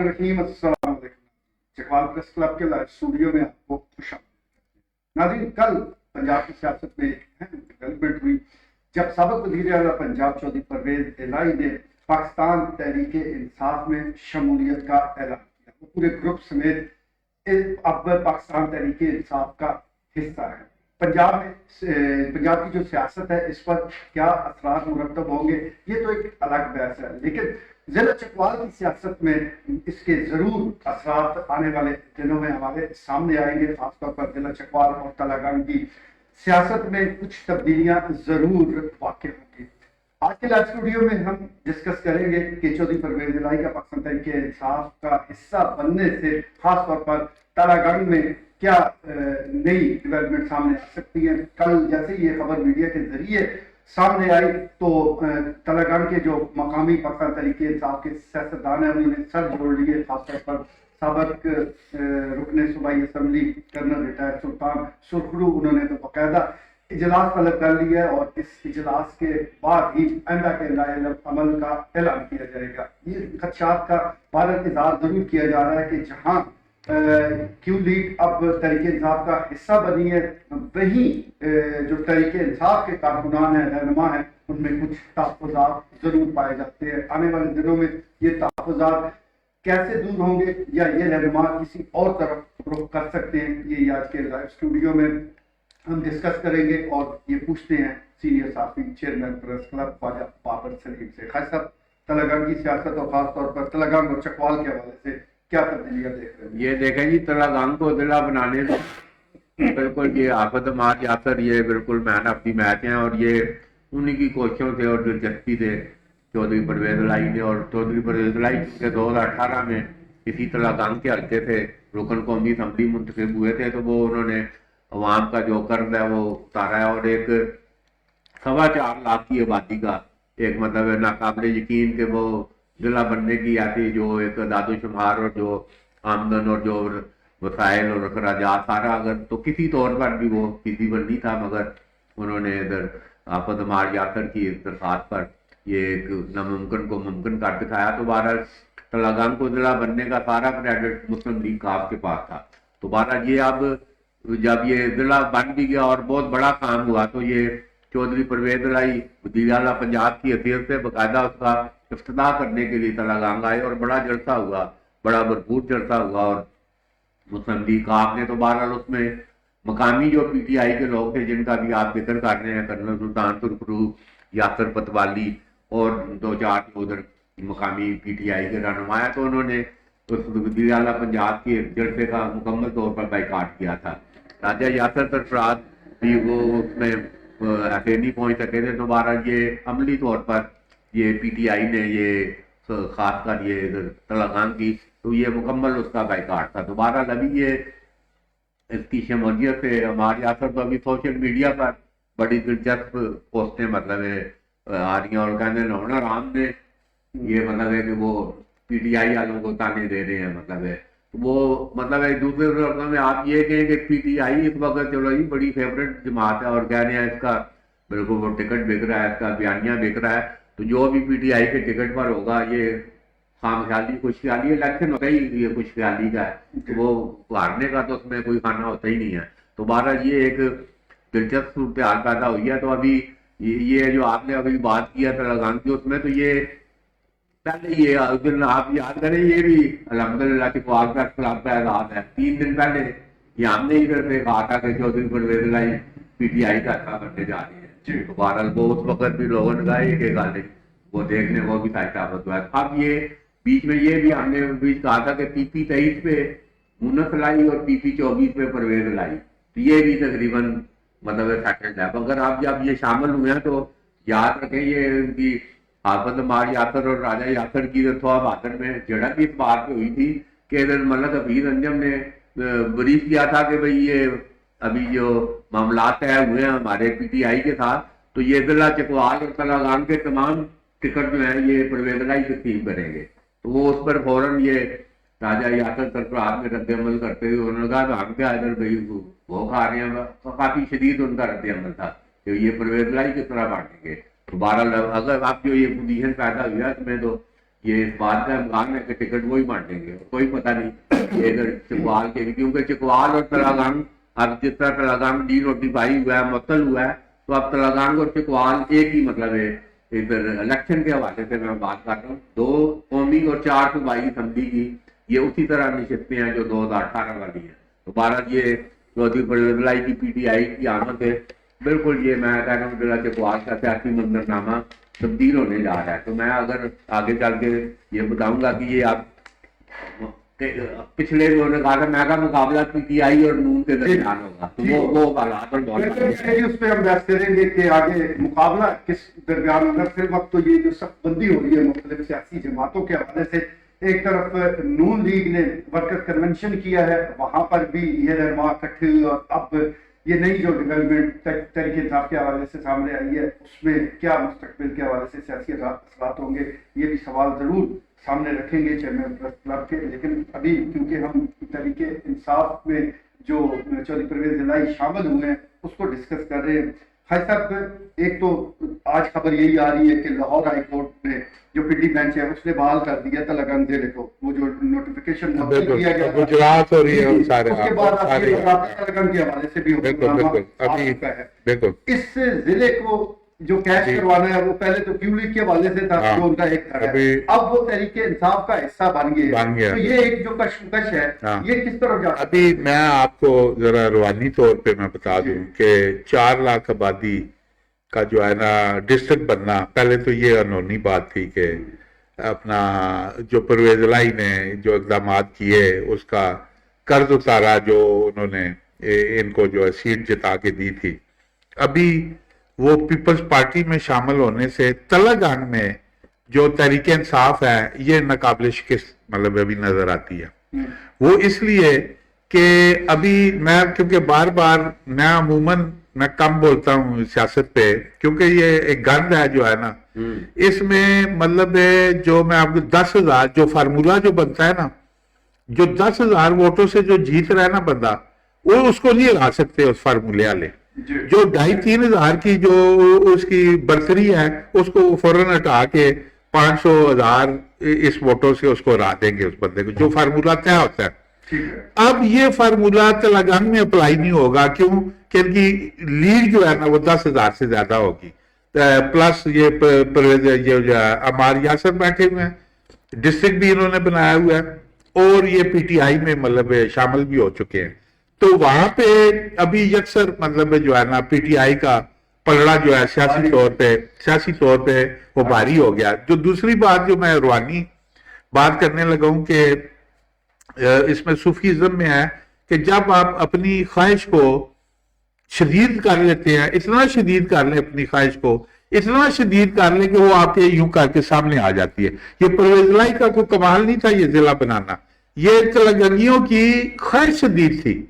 الرحیم السلام علیکم. چکوال پریس کلب کے لائیو اسٹوڈیو میں آپ کو خوش آمدید. ناظرین، کل پنجاب کی سیاست میں ایک اہم ڈیولپمنٹ ہوئی جب سابق وزیر اعلیٰ پنجاب چودھری پرویز الہی نے پاکستان تحریک انصاف میں شمولیت کا اعلان کیا. وہ پورے گروپ سمیت اب پاکستان تحریک انصاف کا حصہ ہے. پنجاب کی جو سیاست ہے اس پر کیا اثرات مرتب ہوں گے یہ تو ایک الگ بحث ہے، لیکن ضلع چکوال کی سیاست میں اس کے ضرور اثرات آنے والے دنوں میں ہمارے سامنے آئیں گے. خاص طور پر ضلع چکوال اور تلنگانہ کی سیاست میں کچھ تبدیلیاں ضرور واقع ہوں گی. آج کے لائیو اسٹوڈیو میں ہم ڈسکس کریں گے کہ چودھری پرویز الہی کا پاکستان تحریک انصاف کا حصہ بننے سے خاص طور پر تلنگانہ میں کیا نئی ڈیولپمنٹ سامنے آ سکتی ہے. کل جیسے یہ خبر میڈیا کے ذریعے سامنے آئی تو تلنگانہ کے جو مقامی پاکستان تحریک انصاف کے سیاستدان ہیں انہوں نے سر جوڑ لیے. خاص طور پر سابق رکن صوبائی اسمبلی کرنل ریٹائر سلطان سرخرو، انہوں نے تو باقاعدہ اجلاس طلب کر لیا ہے اور اس اجلاس کے بعد ہی آئندہ کے لائحہ عمل کا اعلان کیا جائے گا. یہ خدشات کا بھارت اظہار ضرور کیا جا رہا ہے کہ جہاں کیوں لیگ اب تحریک انصاف کا حصہ بنی ہے وہیں جو تحریک انصاف کے کارکنان ہیں، رہنما ہیں، ان میں کچھ تحفظات ضرور پائے جاتے ہیں. آنے والے دنوں میں یہ تحفظات کیسے دور ہوں گے یا یہ رہنما کسی اور طرف رخ کر سکتے ہیں، یہ آج کے لائیو اسٹوڈیو میں ہم ڈسکس کریں گے. اور یہ پوچھتے ہیں سینئر صحافی چیئرمین پریس کلب خواجہ بابر سلیم سے. خواجہ صاحب، تلنگانہ کی سیاست اور خاص طور پر تلنگانہ اور چکوال کے حوالے سے کیا تبدیلیاں دیکھ رہے ہیں؟ یہ دیکھیں جی، تلنگانہ کو ضلع بنانے میں بالکل یہ آفت مار یاسر یہ بالکل مین آف دی میچ ہیں، اور یہ انہی کی کوششوں سے اور دلچسپی سے چودھری پرویز الہی نے، اور چودھری پرویز الہی کے 2018 میں اسی تلنگانہ کے حلقے سے رکن قومی اسمبلی منتخب ہوئے تھے تو وہ انہوں نے عوام کا جو قرض ہے وہ اتارا ہے، اور ایک 4.25 لاکھ کی آبادی کا ایک مطلب ہے ناقابل یقین کہ وہ ضلع بننے کی ایسی جو ایک اعداد و شمار اور جو آمدن اور جو وسائل اور اخراجات سارا اگر تو کسی طور پر بھی وہ فیزیبل نہیں تھا، مگر انہوں نے ادھر آفت مار یاسر کی درخواست پر یہ ایک ناممکن کو ممکن کر دکھایا. تو بہرحال تلنگانہ کو ضلع بننے کا سارا کریڈٹ مسلم لیگ کاف کے پاس تھا. تو بہرحال یہ اب جب یہ ضلع بن بھی گیا اور بہت بڑا کام ہوا تو یہ چودھری پرویز الہی وزیر اعلیٰ پنجاب کی حیثیت سے باقاعدہ اس کا افتتاح کرنے کے لیے تلنگانہ آئے، اور بڑا جلسہ ہوا، بڑا بھرپور جلسہ ہوا. اور مسلم لیگ کاف نے تو بہرحال اس میں مقامی جو پی ٹی آئی کے لوگ تھے جن کا بھی آپ ذکر کر رہے ہیں، کرنل سلطان سرخرو، یاسر پتوالی اور 2-4 ادھر مقامی پی ٹی آئی کے رہنما ہیں، تو انہوں نے اس وزیر اعلیٰ پنجاب کے جلسے کا مکمل طور پر بائیکاٹ کیا تھا. راجہ یاسر سرفراز بھی وہ اس میں ایسے نہیں پہنچ سکے تھے. تو بہرحال یہ عملی طور پر یہ پی ٹی آئی نے یہ خاص کر یہ تلنگانہ کی تو یہ مکمل اس کا بائیکاٹ تھا. تو بہرحال ابھی یہ اس کی شمولیت سے ہمارے یاسر تو ابھی سوشل میڈیا پر بڑی دلچسپ پوسٹیں مطلب آ رہی ہیں، اور کہنے لونا رام نے یہ مطلب ہے کہ وہ پی ٹی آئی والوں کو تانے دے رہے ہیں، مطلب ہے وہ مطلب ہے دوسرے لفظوں میں آپ یہ کہیں کہ پی ٹی آئی اس وقت چلو جی بڑی فیوریٹ جماعت ہے اور کہہ رہے ہیں اس کا بالکل وہ ٹکٹ بک رہا ہے، اس کا بیانیہ بک رہا ہے. تو جو بھی پی ٹی آئی کے ٹکٹ پر ہوگا یہ خام خیالی خوش خیالی الیکشن ہوتا ہی یہ خوش خیالی کا ہے، تو وہ ہارنے کا تو اس میں کوئی کھانا ہوتا ہی نہیں ہے. تو بہرحال یہ ایک دلچسپ صورتحال پیدا ہوئی ہے. تو ابھی یہ جو آپ نے ابھی بات کیا تلنگانہ کی اس میں تو یہ پہلے یہ اس دن آپ یاد کریں یہ بھی الحمدللہ چکوال کا خلاف کا اعزاز ہے. 3 دن پہلے یہ ہم نے ادھر سے کہا تھا کہ چودھری پرویز الہی پی ٹی آئی کا حصہ بننے جا رہی ہے. تو بہرحال وہ اس وقت بھی لوگوں نے کہا کہ گل وہ دیکھنے کو بھی ثابت ہوا ہے. اب یہ بیچ میں یہ بھی ہم نے بیچ کہا تھا کہ پی پی 23 پہ مونس الہی اور پی پی 24 پہ پرویز الہی، تو یہ بھی تقریباً مطلب سیٹلڈ ہے. اگر آپ جب یہ شامل ہوئے ہیں تو یاد رکھیں یہ ان کی آفت مار یاسر اور راجہ یاسر کی رتھوا بہادر میں جھڑپ اس بات پہ ہوئی تھی کہ ملک حفیظ انجم نے بریف کیا تھا کہ بھئی یہ ابھی جو معاملات طے ہوئے ہیں ہمارے پی ٹی آئی کے ساتھ تو یہ ضلع چکوال اور تلنگانہ کے تمام ٹکٹ جو ہیں یہ پرویز الہی تقسیم کریں گے. تو وہ اس پر فوراً یہ راجہ یاسر سرفراز میں رد عمل کرتے ہوئے انہوں نے کہا کہ ہم کیا ادھر بھائی وہ کھا رہے ہیں. کافی شدید ان کا رد عمل تھا کہ یہ پرویز الہی کس طرح بانٹیں گے. تو بہرحال اگر آپ جو یہ پوزیشن پیدا ہوا ہے اس میں تو یہ اس بات کا امکان ہے کہ ٹکٹ وہی بانٹیں گے، کوئی پتہ نہیں کہ اگر چکوال کے، کیونکہ چکوال اور تلنگانہ اب جس طرح تلنگانہ ڈی نوٹیفائی ہوا ہے، معطل ہوا ہے، تو اب تلنگانہ اور چکوال ایک ہی مطلب ہے۔ ادھر الیکشن کے حوالے سے میں بات کر رہا ہوں، 2 قومی اور 4 صوبائی اسمبلی کی یہ اسی طرح نشستیں ہیں جو 2018 والی ہیں۔ تو بھارت یہ چودھری پرویز الہی کی پی ٹی آئی کی آمد ہے، بالکل یہ میں کہہ رہا ہوں ضلع چکوال کا سیاسی منظرنامہ تبدیل ہونے جا رہا ہے۔ تو میں اگر آگے چل کے یہ بتاؤں گا کہ یہ اب پچھلے جو نے کہا تھا میں کا مقابلہ پی ٹی آئی اور نون کے درمیان ہوگا، تو وہ حالات اور اس پہ ہم بحث کریں گے کہ آگے مقابلہ کس درمیان ہوگا۔ پھر وقت تو یہ جو سخت بندی ہو رہی ہے مختلف سیاسی جماعتوں کے حوالے سے، ایک طرف نون لیگ نے ورکر کنونشن کیا ہے، وہاں پر بھی یہ رہنما اکٹھے، اور اب یہ نئی جو ڈیولپمنٹ تحریک انصاف کے حوالے سے سامنے آئی ہے، اس میں کیا مستقبل کے حوالے سے سیاسی اثرات ہوں گے، یہ بھی سوال ضرور سامنے رکھیں گے چیئرمین پریس کلب کے۔ لیکن ابھی کیونکہ ہم تحریک انصاف میں جو چودھری پرویز الہی شامل ہوئے ہیں اس کو ڈسکس کر رہے ہیں۔ حاج صاحب، ایک تو آج خبر یہی آ رہی ہے کہ لاہور ہائی کورٹ نے جو پی ڈی بینچ ہے اس نے بحال کر دیا تلنگانہ ضلع کو، وہ جو نوٹیفیکیشن کیا گیا گجرات اور یہ سارے، اس کے بعد تلنگانہ کے حوالے سے بھی اس ضلع کو جو کیش کروانا ہے وہ پہلے تو کیو لیگ کے حوالے سے تھا جو ان کا ایک تھا، اب وہ تحریک انصاف کا حصہ بن گیا، تو یہ ایک جو کشمکش ہے یہ کس طرف جا سکتا ہے؟ ابھی میں آپ کو ذرا روحانی طور پہ میں بتا دوں کہ 4 لاکھ آبادی کا جو ہے نا ڈسٹرکٹ بننا، پہلے تو یہ انہونی بات تھی کہ اپنا جو پرویز الہی نے جو اقدامات کیے اس کا قرض اتارا جو انہوں نے ان کو جو ہے سیٹ جتا کے دی تھی۔ ابھی وہ پیپلز پارٹی میں شامل ہونے سے تلنگانہ میں جو تحریک انصاف ہے یہ ناقابل شکست مطلب ابھی نظر آتی ہے۔ وہ اس لیے کہ ابھی میں کیونکہ بار بار میں عموماً میں کم بولتا ہوں سیاست پہ، کیونکہ یہ ایک گند ہے جو ہے نا، اس میں مطلب جو میں آپ کو 10,000 جو فارمولہ جو بنتا ہے نا، جو 10,000 ووٹوں سے جو جیت رہا ہے نا بندہ، وہ اس کو نہیں ہرا سکتے اس فارمولے والے۔ جو 2,500-3 ہزار کی جو اس کی برتری ہے اس کو فوراً ہٹا کے 500,000 اس ووٹوں سے اس کو ہرا دیں گے اس بندے کو، جو فارمولہ طے ہوتا ہے۔ اب یہ فارمولہ تلنگانہ میں اپلائی نہیں ہوگا، کیوں کہ ان کی لیڈ جو ہے نا وہ 10,000 سے زیادہ ہوگی، پلس یہ عمار یاسر بیٹھے ہوئے ہیں، ڈسٹرکٹ بھی انہوں نے بنایا ہوا ہے، اور یہ پی ٹی آئی میں مطلب شامل بھی ہو چکے ہیں۔ تو وہاں پہ ابھی یکسر مطلب جو ہے نا پی ٹی آئی کا پلڑا جو ہے سیاسی طور پہ وہ بھاری ہو گیا۔ جو دوسری بات جو میں روحانی بات کرنے لگا ہوں کہ اس میں صوفیزم میں ہے کہ جب آپ اپنی خواہش کو شدید کر لیتے ہیں، اتنا شدید کر لیں اپنی خواہش کو، اتنا شدید کر لیں کہ وہ آپ کے یوں کر کے سامنے آ جاتی ہے۔ یہ پرویز الہی کا کوئی کمال نہیں تھا یہ ضلع بنانا، یہ تلنگانیوں کی خواہش شدید تھی،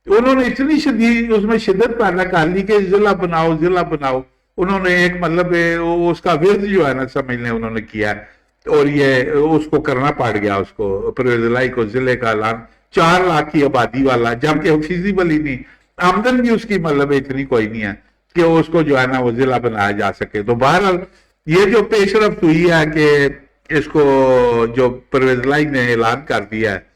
انہوں نے اتنی شدید اس میں شدت پیدا کر لی کہ ضلع بناؤ ضلع بناؤ۔ انہوں نے ایک مطلب اس کا ورد جو ہے نا سمجھ لیں انہوں نے کیا، اور یہ اس کو کرنا پڑ گیا اس کو پرویز الہی کو ضلع کا اعلان 4 لاکھ کی آبادی والا، جبکہ فیزیبل ہی نہیں، آمدن بھی اس کی مطلب اتنی کوئی نہیں ہے کہ اس کو جو ہے نا وہ ضلع بنایا جا سکے۔ تو بہرحال یہ جو پیش رفت ہوئی ہے کہ اس کو جو پرویز الہی نے اعلان کر دیا ہے،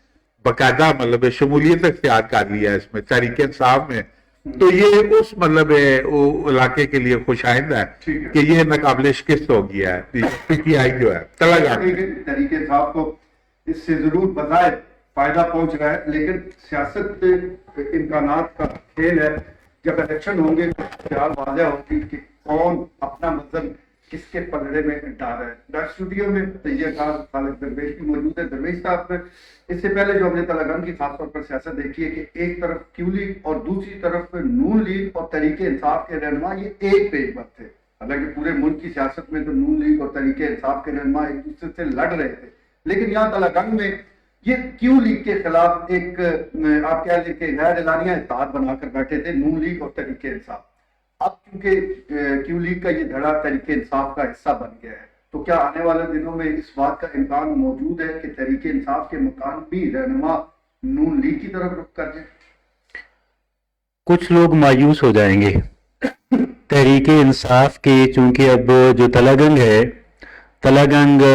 باقاعدہ مطلب شمولیت اختیار کر لیا ہے اس میں تحریک انصاف میں، تو یہ اس مطلب علاقے کے لیے خوش آئند ہے کہ یہ ناقابل شکست ہو گیا ہے پی ٹی آئی جو ہے تحریک انصاف کو اس سے ضرور بظاہر فائدہ پہنچ رہا ہے، لیکن سیاست امکانات کا کھیل ہے۔ جب الیکشن ہوں گے تو خیال واضح ہوگی کہ کون اپنا مطلب کس کے پلڑے میں ڈال رہا ہے۔ ڈاک اسٹوڈیو میں تیہ کار خالد درویش بھی موجود ہے۔ درویش صاحب، اس سے پہلے جو ہم نے تلنگانہ کی خاص طور پر سیاست دیکھی ہے کہ ایک طرف کیو لیگ اور دوسری طرف نون لیگ اور تحریک انصاف کے رہنما یہ ایک پیج پر تھے، حالانکہ پورے ملک کی سیاست میں تو نون لیگ اور تحریک انصاف کے رہنما ایک دوسرے سے لڑ رہے تھے، لیکن یہاں تلنگانہ میں یہ کیو لیگ کے خلاف ایک آپ کہہ لیں کہ غیر اعلانیہ اتحاد بنا کر بیٹھے تھے نون لیگ اور تحریک انصاف۔ اب کیونکہ کیو لیگ کا یہ دھڑا تحریک انصاف کا حصہ بن گیا ہے، تو کیا آنے والے دنوں میں اس بات کا امکان موجود ہے کہ تحریک انصاف کے مقامی رہنما نون لیگ کی طرف رخ کر جائیں؟ کچھ لوگ مایوس ہو جائیں گے تحریک انصاف کے، چونکہ اب جو تلنگانہ ہے، تلنگانہ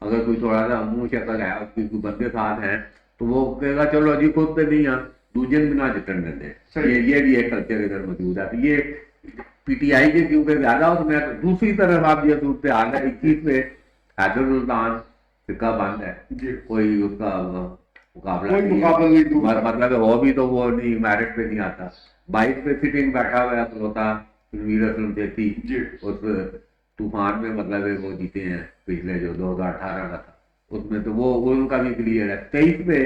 اگر کوئی تھوڑا سا منہ شکل ہے اس کی کوئی بندے ساتھ ہیں تو وہ کہے گا چلو جی خود پہ نہیں دوسرے بنا جتن دیں یہ بھی ایک کلچر ادھر موجود ہے. تو یہ پی ٹی آئی کے کیونکہ زیادہ اس میں دوسری طرف آپ یہ صورتحال ہے 21 میں حیدر سلطان فقہ بند ہے کوئی اس کا مقابلہ نہیں, مطلب ہو بھی تو وہ نہیں میرٹ پہ نہیں آتا. 22 پہ سٹنگ بیٹھا ہوا ہے کلوتا ویر اسلم چیتی اس طوفان میں مطلب وہ جیتے ہیں پچھلے جو 2018 کا تھا اس میں تو وہ ان کا بھی کلیئر ہے. 23 پہ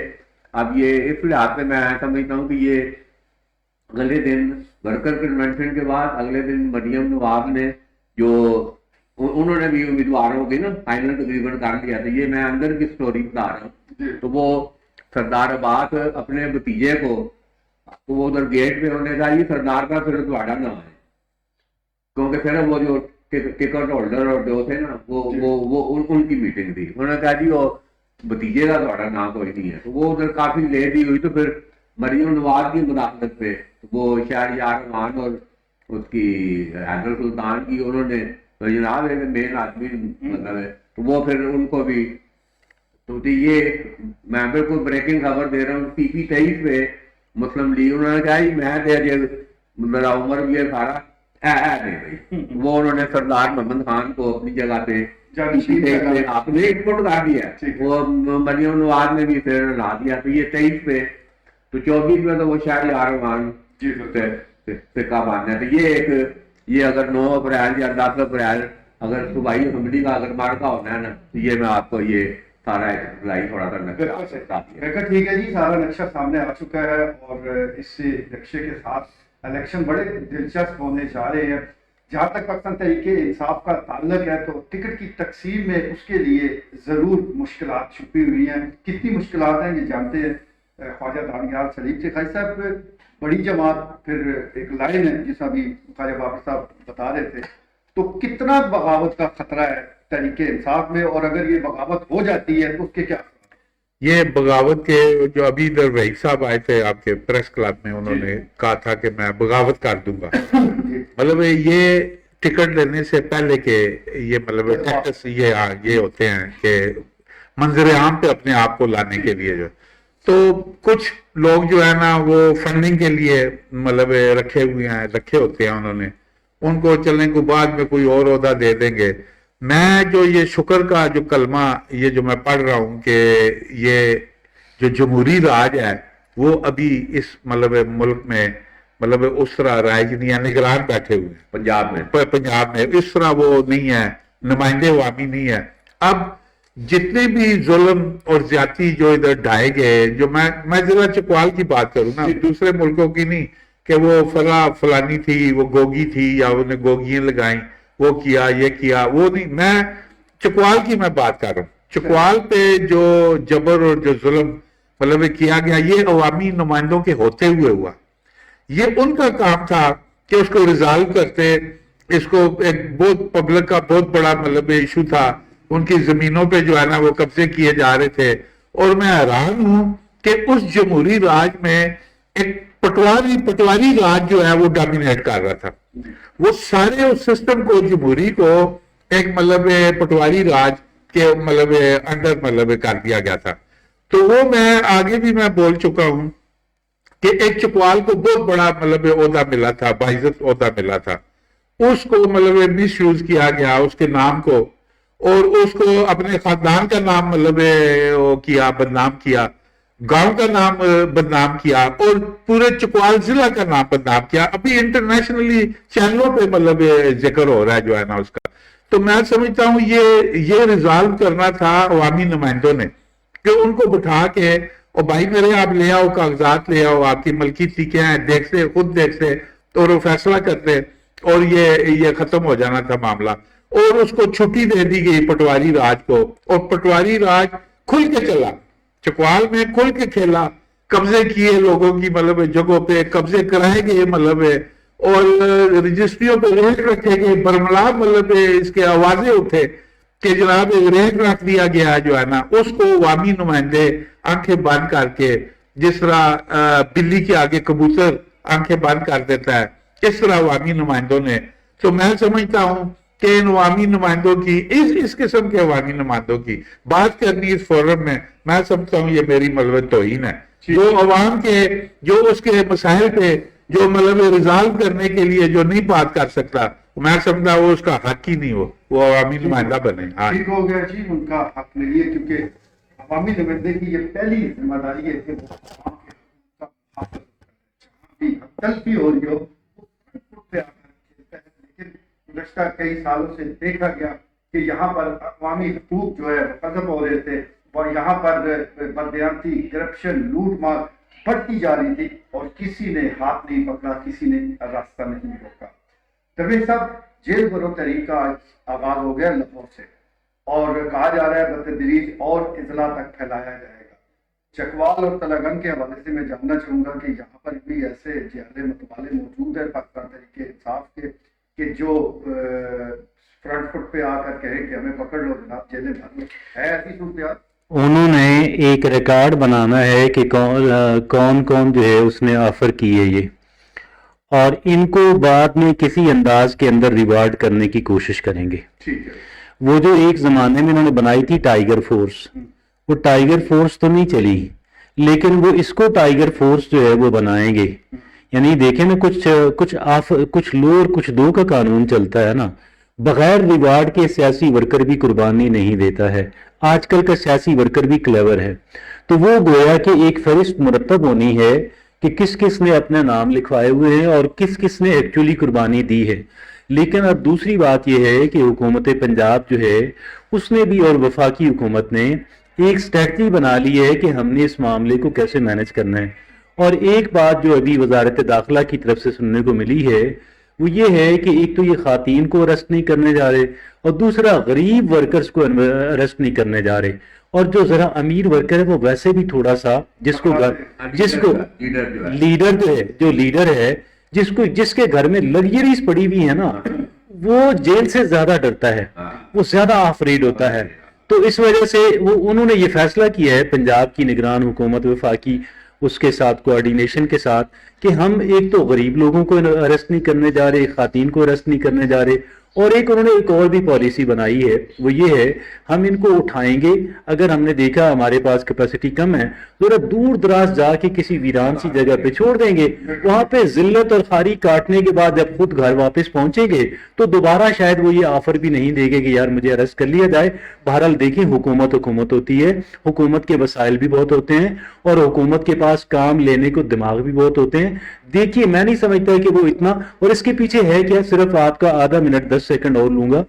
اب یہ اس لحاظ سے میں سمجھتا ہوں کہ یہ اگلے دن ورکر کنونشن کے بعد اگلے دن مریم نواز نے جو انہوں نے بھی امیدواروں کے نا فائنل تقریباً کر لیا تھا. یہ میں اندر کی سٹوری بتا رہا ہوں. تو وہ سردار عباس اپنے بھتیجے کو وہ ادھر گیٹ پہ انہوں نے کہا یہ سردار کا پھر تھوڑا نام ہے کیونکہ پھر وہ جو ٹکٹ ہولڈر اور جو تھے نا وہ ان کی میٹنگ تھی. انہوں نے کہا جی وہ بھتیجے کا تھوڑا نام کوئی نہیں ہے. تو وہ ادھر کافی لیٹ ہی ہوئی. تو پھر مریم نواز کی مداخلت پہ وہ شہریار رحمان اور اس کی حیدر سلطان کی انہوں نے جناب ایک مین آدمی مطلب ہے تو وہ پھر ان کو بھی تو یہ میں بالکل بریکنگ خبر دے رہا ہوں. پی پی 23 پہ مسلم لیگ انہوں نے کہا میں میرا عمر بھی ہے سارا نہیں بھائی. وہ انہوں نے سردار محمد خان کو اپنی جگہ پہ آپ نے انپٹ کر دیا. وہ مریم نواز نے بھی پھر لا دیا. تو یہ 23 پہ تو 24 میں تو وہ شہریار رحمان فقہ بند ہے. تو یہ ایک یہ اگر 9 اپریل یا 10 اپریل اگر صوبائی اسمبلی کا اگر مارکا ہونا ہے نا تو یہ میں آپ کو یہ سارا ایک تھوڑا سا نقشہ ٹھیک ہے جی. سارا نقشہ سامنے آ چکا ہے اور اس نقشے کے ساتھ الیکشن بڑے دلچسپ ہونے جا رہے ہیں. جہاں تک پاکستان تحریک انصاف کا تعلق ہے تو ٹکٹ کی تقسیم میں اس کے لیے ضرور مشکلات چھپی ہوئی ہیں. کتنی مشکلات ہیں یہ جانتے ہیں خواجہ دانیال سلیم سے. خواجہ صاحب بڑی جماعت پھر ایک لائن ہے جس ابھی خواجہ بابر صاحب بتا رہے تھے تو کتنا بغاوت کا خطرہ ہے تحریک انصاف میں اور اگر یہ بغاوت ہو جاتی ہے تو اس کے کیا؟ یہ بغاوت کے جو ابھی ادھر وحید صاحب آئے تھے آپ کے پریس کلب میں انہوں نے کہا تھا کہ میں بغاوت کر دوں گا. مطلب یہ ٹکٹ لینے سے پہلے کہ یہ مطلب یہ ہوتے ہیں کہ منظر عام پہ اپنے آپ کو لانے کے لیے جو تو کچھ لوگ جو ہے نا وہ فنڈنگ کے لیے مطلب رکھے ہوتے ہیں انہوں نے ان کو چلنے کو بعد میں کوئی اور عہدہ دے دیں گے. میں جو یہ شکر کا جو کلمہ یہ جو میں پڑھ رہا ہوں کہ یہ جو جمہوری راج ہے وہ ابھی اس مطلب ملک میں مطلب اس طرح رائج نہیں ہے. نگران بیٹھے ہوئے ہیں پنجاب میں اس طرح وہ نہیں ہے, نمائندے عوامی نہیں ہے. اب جتنے بھی ظلم اور زیادتی جو ادھر ڈھائے گئے, جو میں ذرا چکوال کی بات کروں نا, دوسرے ملکوں کی نہیں کہ وہ فلانی تھی, وہ گوگی تھی یا انہیں گوگیاں لگائیں, وہ کیا یہ کیا, وہ نہیں. میں چکوال کی میں بات کر رہا ہوں. چکوال پہ جو جبر اور جو ظلم مطلب کیا گیا یہ عوامی نمائندوں کے ہوتے ہوئے ہوا. یہ ان کا کام تھا کہ اس کو ریزالو کرتے. اس کو ایک بہت پبلک کا بہت بڑا مطلب ایشو تھا, ان کی زمینوں پہ جو ہے نا وہ قبضے کیے جا رہے تھے. اور میں حیران ہوں کہ اس جمہوری راج میں ایک پٹواری راج جو ہے وہ ڈومینیٹ کر رہا تھا. وہ سارے اس سسٹم کو جمہوری کو ایک مطلب پٹواری راج کے مطلب انڈر مطلب کر دیا گیا تھا. تو وہ میں آگے بھی میں بول چکا ہوں کہ ایک چکوال کو بہت بڑا مطلب عہدہ ملا تھا, باعزت عہدہ ملا تھا. اس کو مطلب مس یوز کیا گیا اس کے نام کو, اور اس کو اپنے خاندان کا نام مطلب کیا, بدنام کیا, گاؤں کا نام بدنام کیا, اور پورے چکوال ضلع کا نام بدنام کیا. ابھی انٹرنیشنلی چینلوں پہ مطلب ذکر ہو رہا ہے جو ہے نا اس کا. تو میں سمجھتا ہوں یہ ریزالو کرنا تھا عوامی نمائندوں نے کہ ان کو بٹھا کے اور بھائی میرے آپ لے آؤ کاغذات, لے آؤ, آپ کی ملکی کیا ہے دیکھتے, خود دیکھتے اور وہ فیصلہ کرتے, اور یہ ختم ہو جانا تھا معاملہ. اور اس کو چھٹی دے دی گئی پٹواری راج کو, اور پٹواری راج کھل کے چلا, چکوال میں کھل کے کھیلا. قبضے کیے لوگوں کی مطلب جگہوں پہ, قبضے کرائے گئے مطلب, اور رجسٹریوں پہ ریٹ رکھے گئے. برملا مطلب اس کے آوازیں اٹھے کہ جناب ریٹ رکھ دیا گیا جو ہے نا. اس کو عوامی نمائندے آنکھیں بند کر کے, جس طرح بلی کے آگے کبوتر آنکھیں بند کر دیتا ہے, اس طرح عوامی نمائندوں نے. تو میں سمجھتا ہوں کہ ان عوامی نمائندوں کی اس قسم کے عوامی نمائندوں کی بات کرنی اس فورم میں، میں سمجھتا ہوں یہ میری مطلب توہین ہے. جو عوام کے جو اس کے مسائل پہ جو مطلب ریزالو کرنے کے لیے جو نہیں بات کر سکتا، میں سمجھتا وہ اس کا حق ہی نہیں ہو، وہ عوامی نمائندہ بنے. ہاں ٹھیک ہو گیا جی، ان کا حق نہیں ہے، کیونکہ عوامی نمائندے کی یہ پہلی ذمہ داری ہے کہ وہ عوام کے حقوق کا محافظ کرے. جہاں بھی تلفی ہو رہی ہو وہ فرنٹ پہ آ کر کھیلتا ہے. لیکن گزشتہ کئی سالوں سے دیکھا گیا کہ یہاں پر عوامی حقوق جو ہے ختم ہو رہے تھے اور یہاں پر بددیانتی، کرپشن، لوٹ مار بڑھتی جا رہی تھی اور کسی نے ہاتھ نہیں پکڑا، کسی نے راستہ نہیں روکا. پرویز صاحب، جیل برو تحریک کا آغاز ہو گیا لاہور سے اور کہا جا رہا ہے بتدریج اور اضلاع تک پھیلایا جائے گا. چکوال اور تلنگانگ کے حوالے سے میں جاننا چاہوں گا کہ یہاں پر بھی ایسے جیل متبادل موجود ہیں پاکستان تحریک انصاف کے کہ جو فرنٹ فٹ پہ آ کر کہیں کہ ہمیں پکڑ لو جناب، جیلیں بھر لو، ہے ایسی صورتحال؟ انہوں نے ایک ریکارڈ بنانا ہے کہ کون کون جو ہے اس نے آفر کی ہے یہ، اور ان کو بعد میں کسی انداز کے اندر ریوارڈ کرنے کی کوشش کریں گے. ٹھیک ہے. وہ جو ایک زمانے میں انہوں نے بنائی تھی ٹائیگر فورس، وہ ٹائیگر فورس تو نہیں چلی، لیکن وہ اس کو ٹائیگر فورس جو ہے وہ بنائیں گے. یعنی دیکھیں نا، کچھ لو اور کچھ دو کا قانون چلتا ہے نا. بغیر ریوارڈ کے سیاسی ورکر بھی قربانی نہیں دیتا ہے. آج کل کا سیاسی ورکر بھی کلیور ہے، تو وہ گویا کہ ایک فہرست مرتب ہونی ہے کہ کس کس نے اپنے نام لکھوائے ہوئے ہیں اور کس کس نے ایکچولی قربانی دی ہے. لیکن اب دوسری بات یہ ہے کہ حکومت پنجاب جو ہے اس نے بھی اور وفاقی حکومت نے ایک سٹریٹجی بنا لی ہے کہ ہم نے اس معاملے کو کیسے مینج کرنا ہے. اور ایک بات جو ابھی وزارت داخلہ کی طرف سے سننے کو ملی ہے وہ یہ ہے کہ ایک تو یہ خواتین کو ارسٹ نہیں کرنے جا رہے، اور دوسرا غریب ورکرز کو ارسٹ نہیں کرنے جا رہے. اور جو ذرا امیر ورکر ہے وہ ویسے بھی تھوڑا سا لیڈر ہے جس کے گھر میں لگژریز پڑی ہوئی ہے نا، وہ جیل سے زیادہ ڈرتا ہے، وہ زیادہ آفریڈ ہوتا ہے. تو اس وجہ سے انہوں نے یہ فیصلہ کیا ہے پنجاب کی نگران حکومت وفاقی اس کے ساتھ کوآرڈینیشن کے ساتھ کہ ہم ایک تو غریب لوگوں کو ارسٹ نہیں کرنے جا رہے، خواتین کو ارسٹ نہیں کرنے جا رہے، اور انہوں نے ایک اور بھی پالیسی بنائی ہے، وہ یہ ہے ہم ان کو اٹھائیں گے. اگر ہم نے دیکھا ہمارے پاس کیپیسٹی کم ہے، ذرا دور دراز جا کے کسی ویران سی جگہ پہ چھوڑ دیں گے. وہاں پہ ذلت اور خاری کاٹنے کے بعد جب خود گھر واپس پہنچیں گے تو دوبارہ شاید وہ یہ آفر بھی نہیں دے گے کہ یار مجھے ارسٹ کر لیا جائے. بہرحال دیکھیں، حکومت ہوتی ہے، حکومت کے وسائل بھی بہت ہوتے ہیں اور حکومت کے پاس کام لینے کو دماغ بھی بہت ہوتے ہیں. دیکھیے، میں نہیں سمجھتا کہ وہ اتنا، اور اس کے پیچھے ہے کیا، صرف آپ کا آدھا منٹ 10 سیکنڈ اور لوں گا.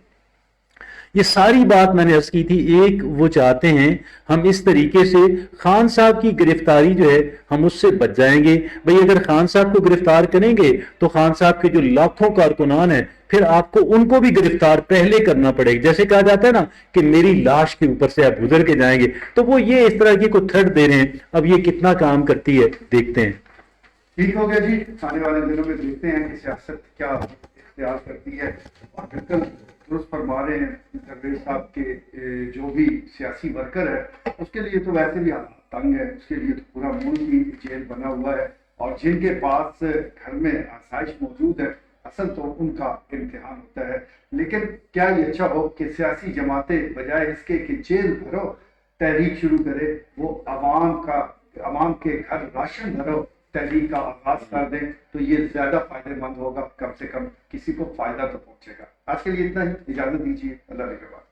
یہ ساری بات میں نے عرض کی تھی، ایک وہ چاہتے ہیں ہم اس طریقے سے خان صاحب کی گرفتاری جو ہے ہم اس سے بچ جائیں گے. بھئی اگر خان صاحب کو گرفتار کریں گے تو خان صاحب کے جو لاکھوں کارکنان ہیں پھر آپ کو ان کو بھی گرفتار پہلے کرنا پڑے گا. جیسے کہا جاتا ہے نا کہ میری لاش کے اوپر سے آپ گزر کے جائیں گے، تو وہ یہ اس طرح کی کو تھرٹ دے رہے ہیں. اب یہ کتنا کام کرتی ہے دیکھتے ہیں. ٹھیک ہو گیا جی، آنے والے دنوں میں دیکھتے ہیں کہ سیاست کیا اختیار کرتی ہے. اور بالکل درست فرما رہے ہیں پرویز صاحب کے جو بھی سیاسی ورکر ہے اس کے لیے تو ویسے بھی حالات تنگ ہے، اس کے لیے تو پورا ملک ہی جیل بنا ہوا ہے، اور جن کے پاس گھر میں آسائش موجود ہے اصل تو ان کا امتحان ہوتا ہے. لیکن کیا یہ اچھا ہو کہ سیاسی جماعتیں بجائے اس کے کہ جیل بھرو تحریک شروع کرے، وہ عوام کے گھر راشن بھرو تحریک کا آغاز کر دیں، تو یہ زیادہ فائدہ مند ہوگا، کم سے کم کسی کو فائدہ تو پہنچے گا. آج کے لیے اتنا ہی، اجازت دیجیے، اللہ نگہبان.